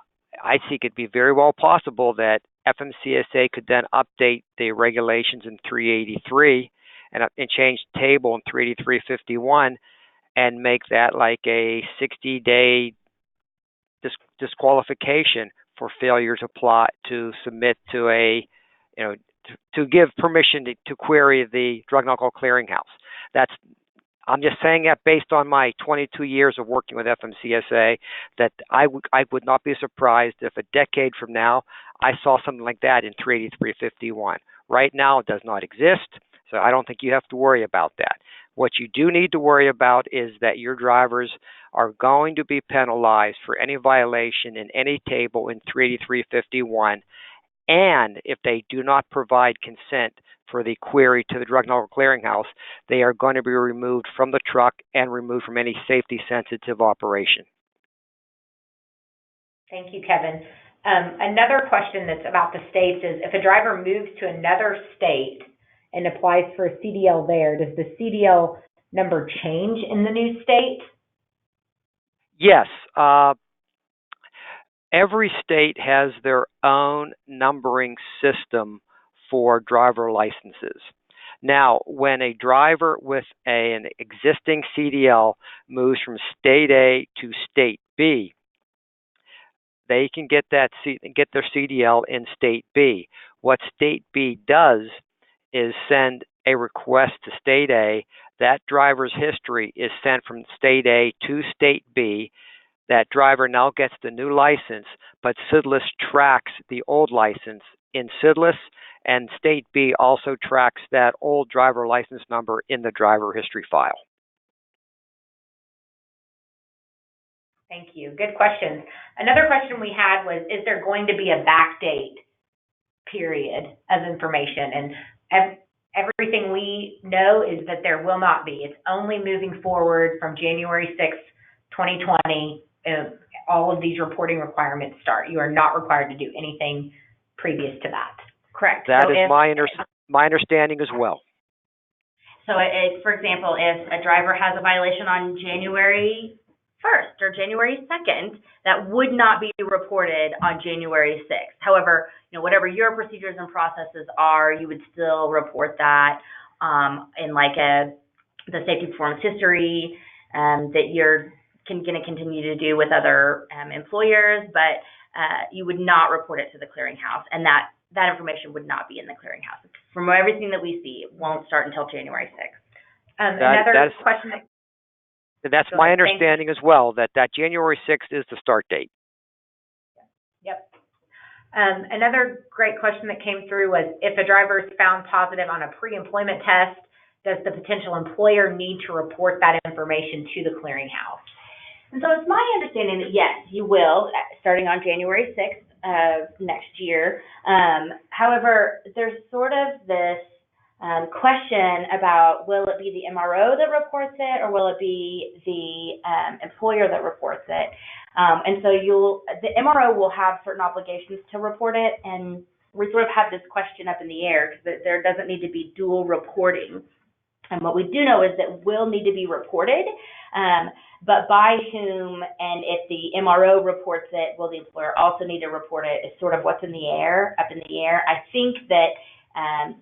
think it'd be very well possible that FMCSA could then update the regulations in 383 and change the table in 383.51 and make that like a 60-day disqualification for failure to submit to a, to give permission to query the Drug and Alcohol Clearinghouse. I'm just saying that based on my 22 years of working with FMCSA, that I would not be surprised if a decade from now I saw something like that in 38351. Right now, it does not exist, so I don't think you have to worry about that. What you do need to worry about is that your drivers are going to be penalized for any violation in any table in 38351, and if they do not provide consent for the query to the Drug and Alcohol Clearinghouse, they are going to be removed from the truck and removed from any safety-sensitive operation. Thank you, Kevin. Another question that's about the states is, if a driver moves to another state and applies for a CDL there, does the CDL number change in the new state? Yes. Every state has their own numbering system for driver licenses. Now, when a driver with an existing CDL moves from state A to state B, they can get their CDL in state B. What state B does is send a request to state A. That driver's history is sent from state A to state B. That driver now gets the new license, but CIDLIS tracks the old license in CIDLIS, and state B also tracks that old driver license number in the driver history file. Thank you. Good questions. Another question we had was, is there going to be a backdate period of information? And everything we know is that there will not be. It's only moving forward from January 6th, 2020. All of these reporting requirements start. You are not required to do anything previous to that. Correct. That is my understanding as well. So, for example, if a driver has a violation on January 1st or January 2nd, that would not be reported on January 6th. However, whatever your procedures and processes are, you would still report that in the safety performance history that you're going to continue to do with other employers, but you would not report it to the clearinghouse, and that information would not be in the clearinghouse. From everything that we see, it won't start until January 6th. Another question. That's my understanding as well, that January 6th is the start date. Yep. Another great question that came through was, if a driver is found positive on a pre-employment test, does the potential employer need to report that information to the clearinghouse? And so it's my understanding that, yes, you will, starting on January 6th of next year. However, there's sort of this question about, will it be the MRO that reports it, or will it be the employer that reports it? And so the MRO will have certain obligations to report it, and we sort of have this question up in the air because there doesn't need to be dual reporting. And what we do know is that it will need to be reported, but by whom, and if the MRO reports it, will the employer also need to report it, is sort of what's up in the air. I think that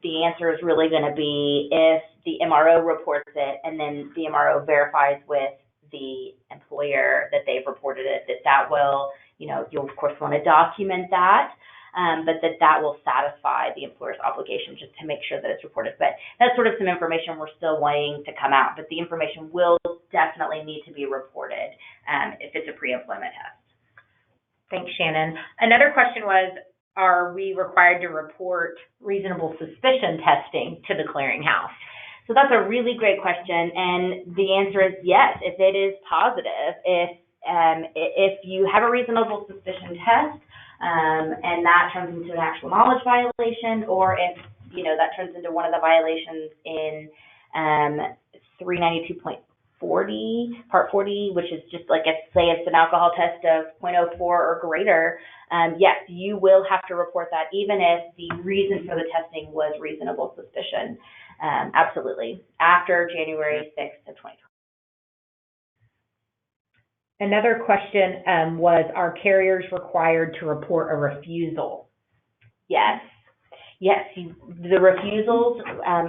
the answer is really going to be, if the MRO reports it and then the MRO verifies with the employer that they've reported it, that will, you'll of course want to document that. But that will satisfy the employer's obligation just to make sure that it's reported. But that's sort of some information we're still waiting to come out. But the information will definitely need to be reported if it's a pre-employment test. Thanks, Shannon. Another question was, are we required to report reasonable suspicion testing to the clearinghouse? So that's a really great question, and the answer is yes. If it is positive, if you have a reasonable suspicion test, and that turns into an actual knowledge violation, or if that turns into one of the violations in 392.40, Part 40, which is just like, say it's an alcohol test of 0.04 or greater, yes, you will have to report that, even if the reason for the testing was reasonable suspicion. Absolutely, after January 6th of 2020. Another question was, are carriers required to report a refusal? Yes. The refusals,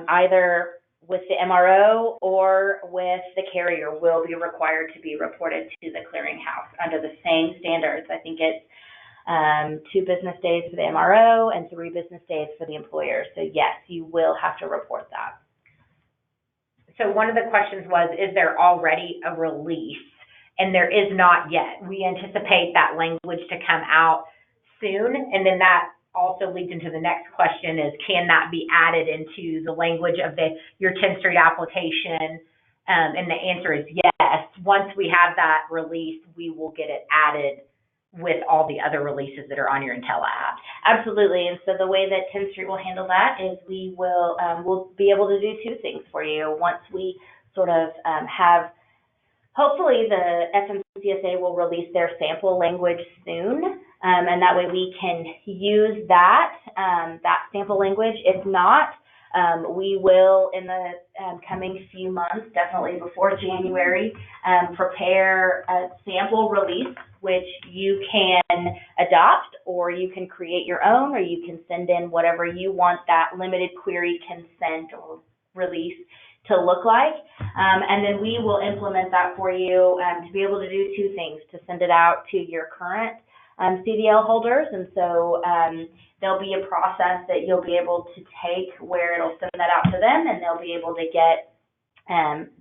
either with the MRO or with the carrier, will be required to be reported to the clearinghouse under the same standards. I think it's 2 business days for the MRO and 3 business days for the employer. So yes, you will have to report that. So one of the questions was, is there already a release? And there is not yet. We anticipate that language to come out soon, and then that also leads into the next question is, can that be added into the language of your Tenstreet application? And the answer is yes. Once we have that release, we will get it added with all the other releases that are on your Intella app. Absolutely. And so the way that Tenstreet will handle that is we will we'll be able to do two things for you. Once we sort of have, hopefully the FMCSA will release their sample language soon, and that way we can use that sample language. If not, we will, in the coming few months, definitely before January, prepare a sample release, which you can adopt, or you can create your own, or you can send in whatever you want that limited query consent or release to look like. And then we will implement that for you to be able to do two things, to send it out to your current CDL holders. And so there'll be a process that you'll be able to take where it'll send that out to them, and they'll be able to get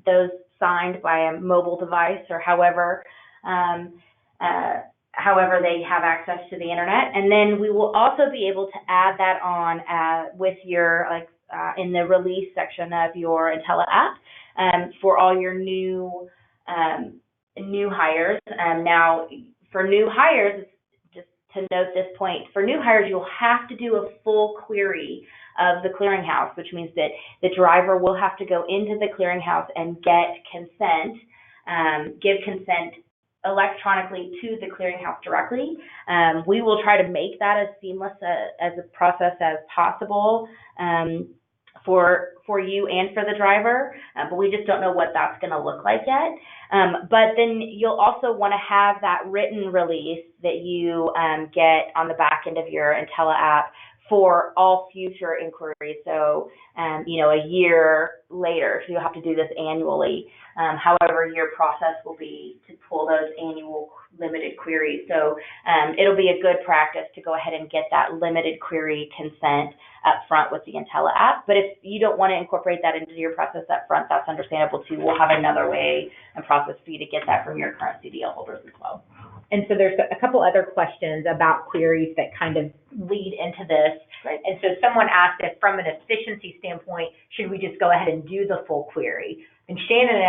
those signed by a mobile device or however they have access to the internet. And then we will also be able to add that on with your, in the release section of your Intella app for all your new hires. Now, for new hires, just to note this point, for new hires, you'll have to do a full query of the Clearinghouse, which means that the driver will have to go into the Clearinghouse and get consent, give consent electronically to the Clearinghouse directly. We will try to make that as seamless as a process as possible for you and for the driver, but we just don't know what that's going to look like yet. But then you'll also want to have that written release that you get on the back end of your Intella app for all future inquiries. So, a year later, so you'll have to do this annually. However, your process will be to pull those annual limited queries. So it'll be a good practice to go ahead and get that limited query consent up front with the Intella app. But if you don't want to incorporate that into your process up front, that's understandable too. We'll have another way and process for you to get that from your current CDL holders as well. And so there's a couple other questions about queries that kind of lead into this. Right. And so someone asked if from an efficiency standpoint, should we just go ahead and do the full query? And Shannon and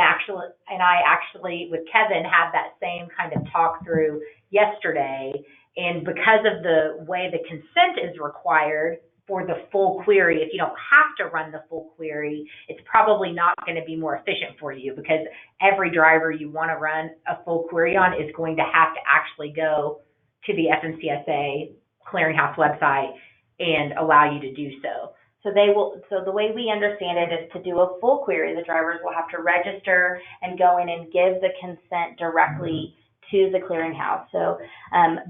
I actually, with Kevin, had that same kind of talk through yesterday. And because of the way the consent is required for the full query, if you don't have to run the full query, it's probably not going to be more efficient for you, because every driver you want to run a full query on is going to have to actually go to the FMCSA Clearinghouse website and allow you to do so. So the way we understand it is to do a full query, the drivers will have to register and go in and give the consent directly to the Clearinghouse. So,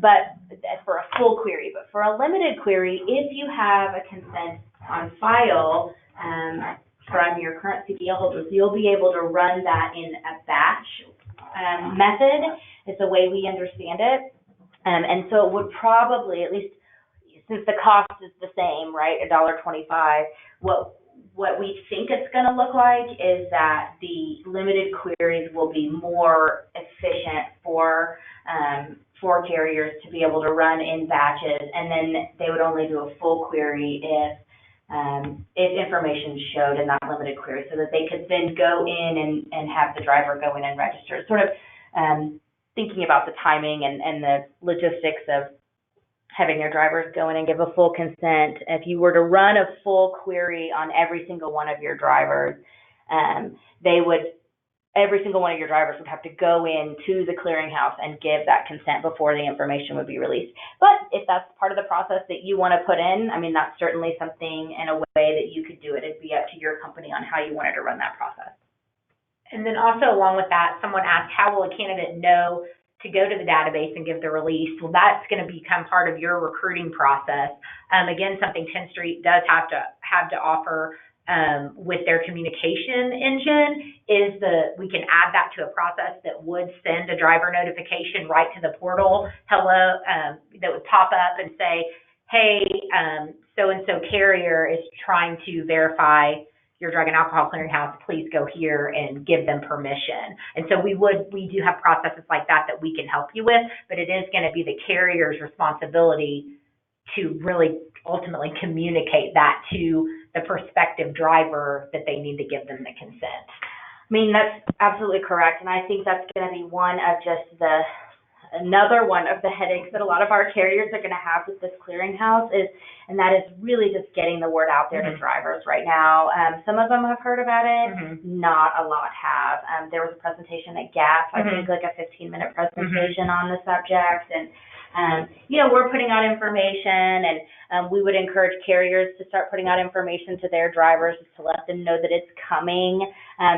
but for a full query, but for a limited query, if you have a consent on file from your current CDL holders, you'll be able to run that in a batch method. It's the way we understand it. And so it would probably, at least since the cost is the same, right, $1.25, what we think it's going to look like is that the limited queries will be more efficient for carriers to be able to run in batches, and then they would only do a full query if information showed in that limited query, so that they could then go in and have the driver go in and register. Sort of thinking about the timing and the logistics of having your drivers go in and give a full consent. If you were to run a full query on every single one of your drivers, every single one of your drivers would have to go in to the Clearinghouse and give that consent before the information would be released. But if that's part of the process that you want to put in, I mean, that's certainly something in a way that you could do it. It'd be up to your company on how you wanted to run that process. And then also along with that, someone asked, how will a candidate know to go to the database and give the release? Well, that's going to become part of your recruiting process. Again, something Tenstreet does have to offer with their communication engine is we can add that to a process that would send a driver notification right to the portal, hello, that would pop up and say, hey, so-and-so carrier is trying to verify your drug and alcohol clearinghouse, please go here and give them permission. And so we do have processes like that we can help you with, but it is going to be the carrier's responsibility to really ultimately communicate that to the prospective driver that they need to give them the consent. I mean, that's absolutely correct, and I think that's going to be another one of the headaches that a lot of our carriers are going to have with this clearinghouse and that is really just getting the word out there to drivers right now. Some of them have heard about it, not a lot have. There was a presentation at GAP, I think like a 15-minute presentation on the subject, and we're putting out information, and we would encourage carriers to start putting out information to their drivers just to let them know that it's coming,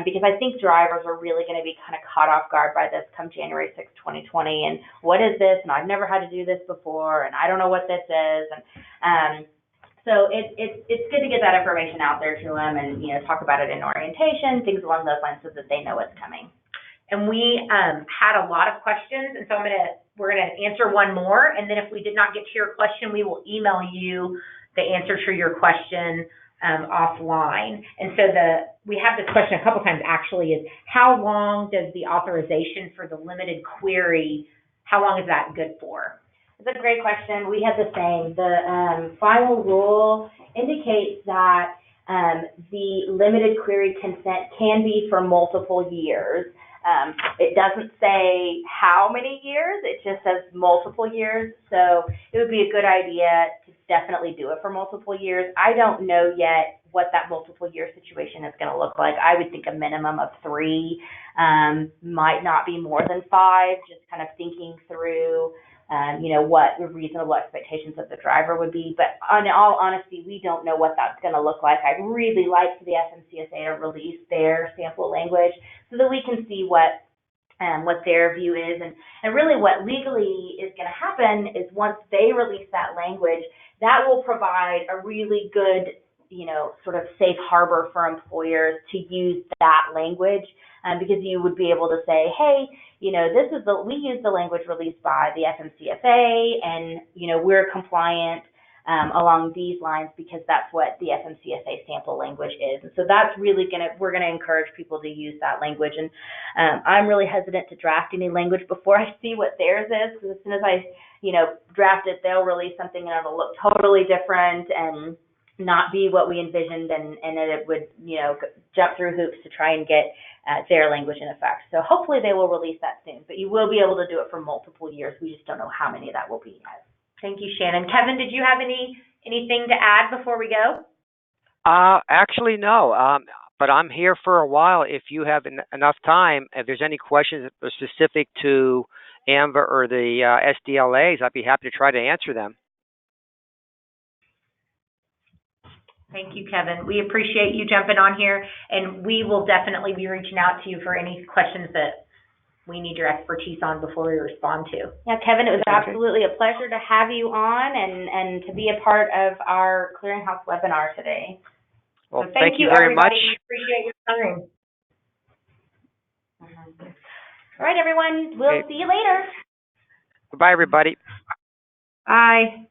because I think drivers are really going to be kind of caught off guard by this come January 6, 2020, and what is this, and I've never had to do this before, and I don't know what this is, and so it's good to get that information out there to them and, talk about it in orientation, things along those lines so that they know what's coming. And we had a lot of questions, and so we're gonna answer one more, and then if we did not get to your question, we will email you the answer to your question offline. And so we have this question a couple times actually, is how long does the authorization for the limited query, how long is that good for? It's a great question. We had the same. The final rule indicates that the limited query consent can be for multiple years. It doesn't say how many years, it just says multiple years. So it would be a good idea to definitely do it for multiple years. I don't know yet what that multiple year situation is going to look like. I would think a minimum of 3, might not be more than 5, just kind of thinking through what the reasonable expectations of the driver would be. But in all honesty, we don't know what that's going to look like. I'd really like for the FMCSA to release their sample language so that we can see what their view is. And really what legally is going to happen is once they release that language, that will provide a really good, sort of safe harbor for employers to use that language, because you would be able to say, hey, we use the language released by the FMCSA, and, we're compliant along these lines because that's what the FMCSA sample language is. And so that's really we're going to encourage people to use that language. And I'm really hesitant to draft any language before I see what theirs is, because as soon as I, draft it, they'll release something and it'll look totally different and not be what we envisioned, and it would, jump through hoops to try and get their language in effect. So hopefully they will release that soon, but you will be able to do it for multiple years. We just don't know how many that will be yet. Thank you, Shannon. Kevin, did you have anything to add before we go? Actually, no. But I'm here for a while if you have enough time. If there's any questions that are specific to AMVA or the SDLAs, I'd be happy to try to answer them. Thank you, Kevin. We appreciate you jumping on here, and we will definitely be reaching out to you for any questions that we need your expertise on before we respond to. Yeah, Kevin, it was absolutely a pleasure to have you on and to be a part of our Clearinghouse webinar today. Well, so thank you very much. We appreciate your time. All right, everyone. We'll see you later. Goodbye, everybody. Bye.